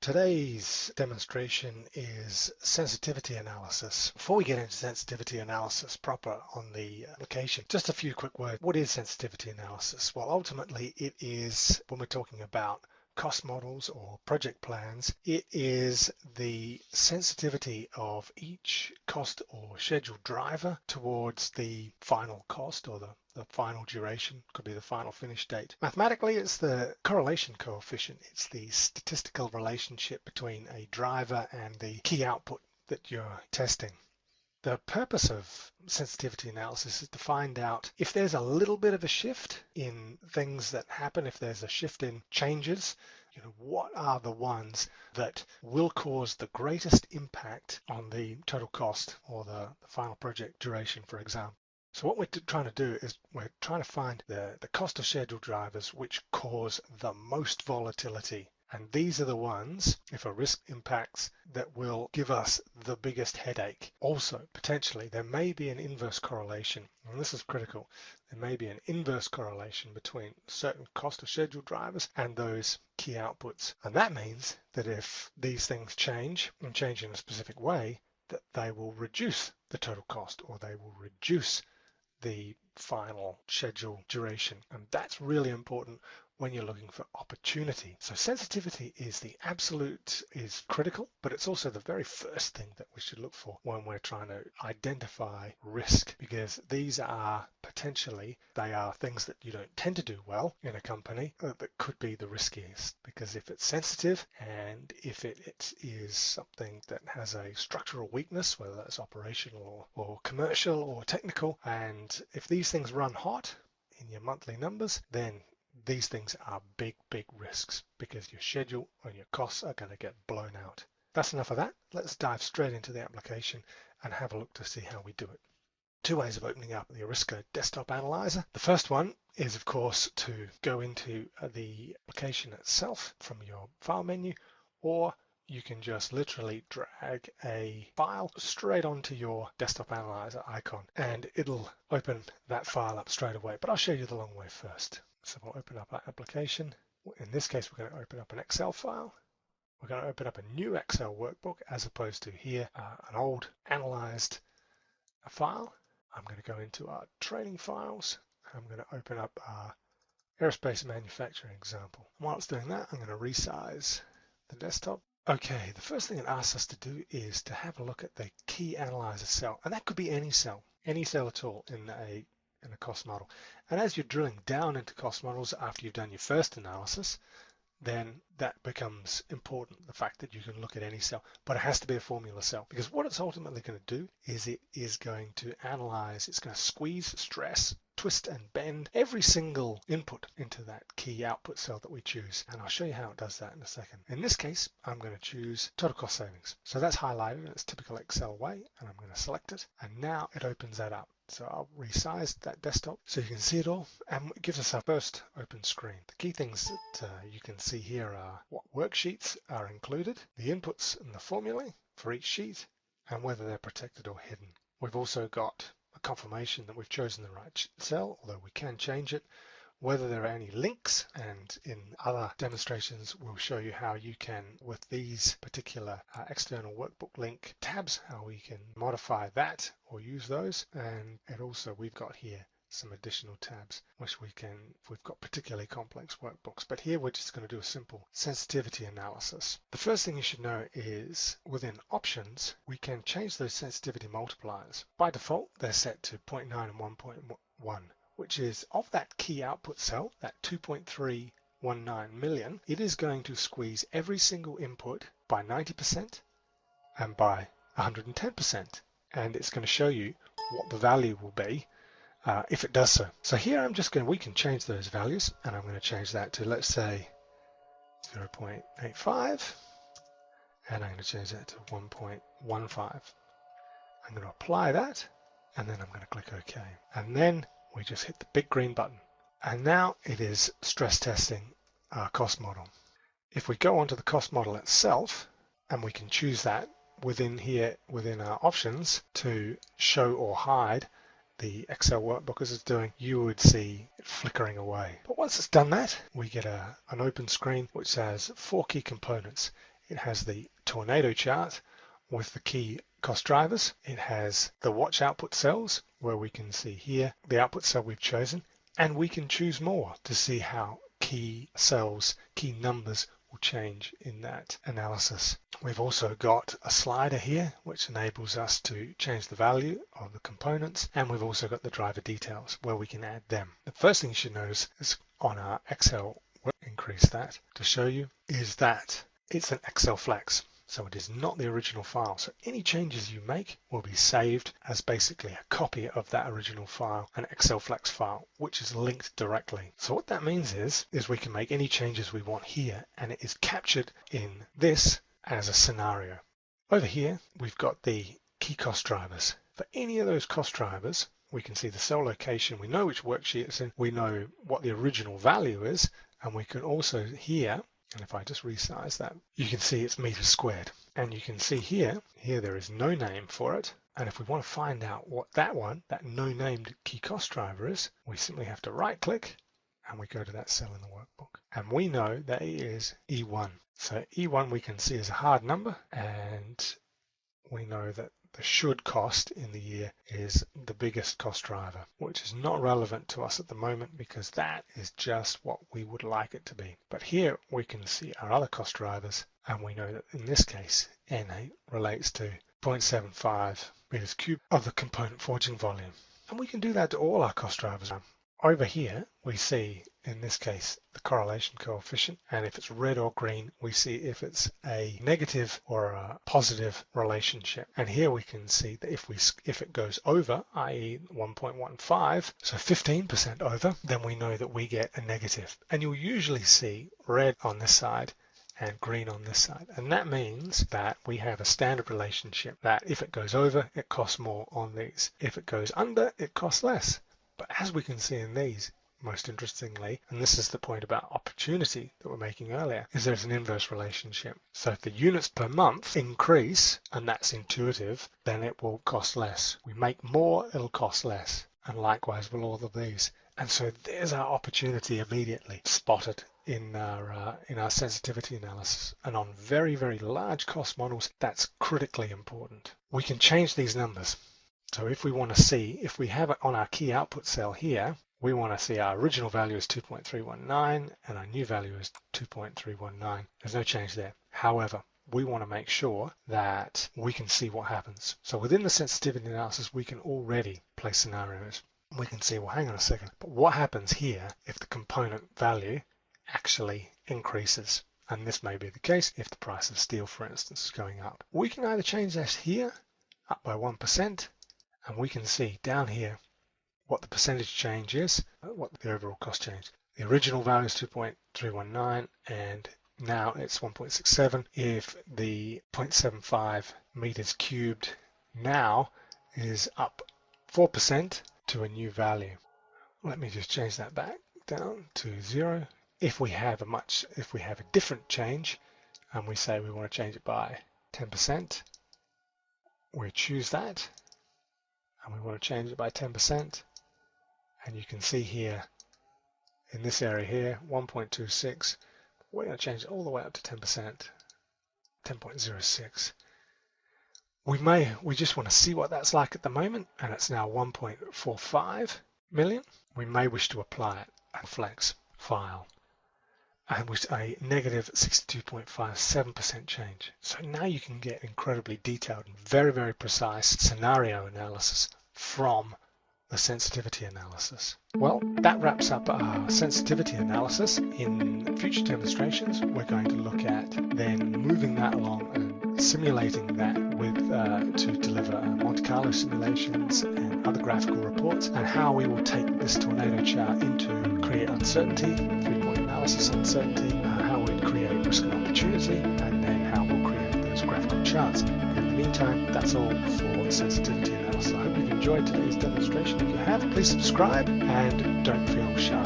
Today's demonstration is sensitivity analysis. Before we get into sensitivity analysis proper on the application, just a few quick words. What is sensitivity analysis? Well, ultimately it is, when we're talking about cost models or project plans, it is the sensitivity of each cost or schedule driver towards the final cost or the final duration, could be the final finish date. Mathematically, it's the correlation coefficient. It's the statistical relationship between a driver and the key output that you're testing. The purpose of sensitivity analysis is to find out if there's a little bit of a shift in things that happen, if there's a shift in changes, what are the ones that will cause the greatest impact on the total cost or the final project duration, for example. So what we're trying to do is we're trying to find the cost of schedule drivers which cause the most volatility. And these are the ones, if a risk impacts, that will give us the biggest headache. Also, potentially, there may be an inverse correlation, and this is critical. There may be an inverse correlation between certain cost of schedule drivers and those key outputs. And that means that if these things change, and change in a specific way, that they will reduce the total cost or they will reduce the final schedule duration. And that's really important when you're looking for opportunity. So sensitivity is critical, but it's also the very first thing that we should look for when we're trying to identify risk, because these are they are things that you don't tend to do well in a company that could be the riskiest, because if it's sensitive and if it is something that has a structural weakness, whether that's operational or commercial or technical, and if these things run hot in your monthly numbers, then these things are big risks, because your schedule and your costs are going to get blown out. That's enough of that. Let's dive straight into the application and have a look to see how we do it. Two ways of opening up the Arisco desktop analyzer. The first one is, of course, to go into the application itself from your file menu, or you can just literally drag a file straight onto your desktop analyzer icon and it'll open that file up straight away. But I'll show you the long way first. So we'll open up our application. In this case, we're going to open up an Excel file. We're going to open up a new Excel workbook as opposed to here an old analyzed file. I'm going to go into our training files. I'm going to open up our aerospace manufacturing example. While it's doing that, I'm going to resize the desktop. Okay, the first thing it asks us to do is to have a look at the key analyzer cell, and that could be any cell at all in a cost model. And as you're drilling down into cost models after you've done your first analysis, then that becomes important, the fact that you can look at any cell, but it has to be a formula cell, because what it's ultimately going to do is it is going to analyze, it's going to squeeze, stress, twist and bend every single input into that key output cell that we choose. And I'll show you how it does that in a second. In this case, I'm going to choose total cost savings. So that's highlighted in its typical Excel way, and I'm going to select it. And now it opens that up. So I'll resize that desktop so you can see it all, and it gives us our first open screen. The key things that you can see here are what worksheets are included, the inputs and the formulae for each sheet, and whether they're protected or hidden. We've also got a confirmation that we've chosen the right cell, although we can change it, whether there are any links, and in other demonstrations we'll show you how you can, with these particular external workbook link tabs, how we can modify that or use those. And also we've got here some additional tabs which we've got particularly complex workbooks, but here we're just going to do a simple sensitivity analysis. The first thing you should know is within options we can change those sensitivity multipliers. By default they're set to 0.9 and 1.1, which is of that key output cell, that 2.319 million, it is going to squeeze every single input by 90% and by 110%. And it's going to show you what the value will be if it does so. So here we can change those values, and I'm going to change that to, let's say, 0.85, and I'm going to change that to 1.15. I'm going to apply that, and then I'm going to click OK. And then we just hit the big green button. And now it is stress testing our cost model. If we go onto the cost model itself, and we can choose that within our options to show or hide the Excel workbook as it's doing, you would see it flickering away. But once it's done that, we get an open screen which has 4 key components. It has the tornado chart with the key cost drivers. It has the watch output cells where we can see here the output cell we've chosen, and we can choose more to see how key cells, key numbers will change in that analysis. We've also got a slider here which enables us to change the value of the components, and we've also got the driver details where we can add them. The first thing you should notice is on our Excel, we'll increase that to show you, is that it's an Excel flex. So it is not the original file. So any changes you make will be saved as basically a copy of that original file, an Excel flex file, which is linked directly. So what that means is we can make any changes we want here, and it is captured in this as a scenario. Over here, we've got the key cost drivers. For any of those cost drivers, we can see the cell location. We know which worksheet it's in. We know what the original value is, and we can also here, and if I just resize that, you can see it's meters squared. And you can see here there is no name for it. And if we want to find out what that no named key cost driver is, we simply have to right click and we go to that cell in the workbook. And we know that it is E1. So E1 we can see is a hard number, and we know that the should cost in the year is the biggest cost driver, which is not relevant to us at the moment because that is just what we would like it to be. But here we can see our other cost drivers, and we know that in this case, N8 relates to 0.75 meters cubed of the component forging volume. And we can do that to all our cost drivers. Over here, we see, in this case, the correlation coefficient, and if it's red or green, we see if it's a negative or a positive relationship. And here we can see that if it goes over, i.e. 1.15, so 15% over, then we know that we get a negative. And you'll usually see red on this side and green on this side. And that means that we have a standard relationship that if it goes over, it costs more on these. If it goes under, it costs less. But as we can see in these, most interestingly, and this is the point about opportunity that we're making earlier, is there's an inverse relationship. So if the units per month increase, and that's intuitive, then it will cost less. We make more, it'll cost less. And likewise with all of these. And so there's our opportunity immediately spotted in our sensitivity analysis. And on very, very large cost models, that's critically important. We can change these numbers. So if we want to see, if we have it on our key output cell here, we want to see our original value is 2.319 and our new value is 2.319. There's no change there. However, we want to make sure that we can see what happens. So within the sensitivity analysis, we can already place scenarios. We can see, well, hang on a second, but what happens here if the component value actually increases? And this may be the case if the price of steel, for instance, is going up. We can either change this here up by 1%, and we can see down here what the percentage change is, what the overall cost change. The original value is 2.319 and now it's 1.67. If the 0.75 meters cubed now is up 4% to a new value. Let me just change that back down to 0. If we have a different change and we say we want to change it by 10%, we choose that and we want to change it by 10%, and you can see here in this area here 1.26, we're going to change it all the way up to 10%, 10.06. We just want to see what that's like at the moment, and it's now 1.45 million. We may wish to apply it a flex file and with a negative 62.57% change. So now you can get incredibly detailed and very, very precise scenario analysis from the sensitivity analysis. Well, that wraps up our sensitivity analysis. In future demonstrations, we're going to look at then moving that along and simulating that with to deliver Monte Carlo simulations and other graphical reports, and how we will take this tornado chart into create uncertainty, 3-point analysis uncertainty, how we'd create risk and opportunity, and then how we'll create those graphical charts. In the meantime, that's all for sensitivity analysis. I hope you've enjoyed today's demonstration. If you have, please subscribe and don't feel shy.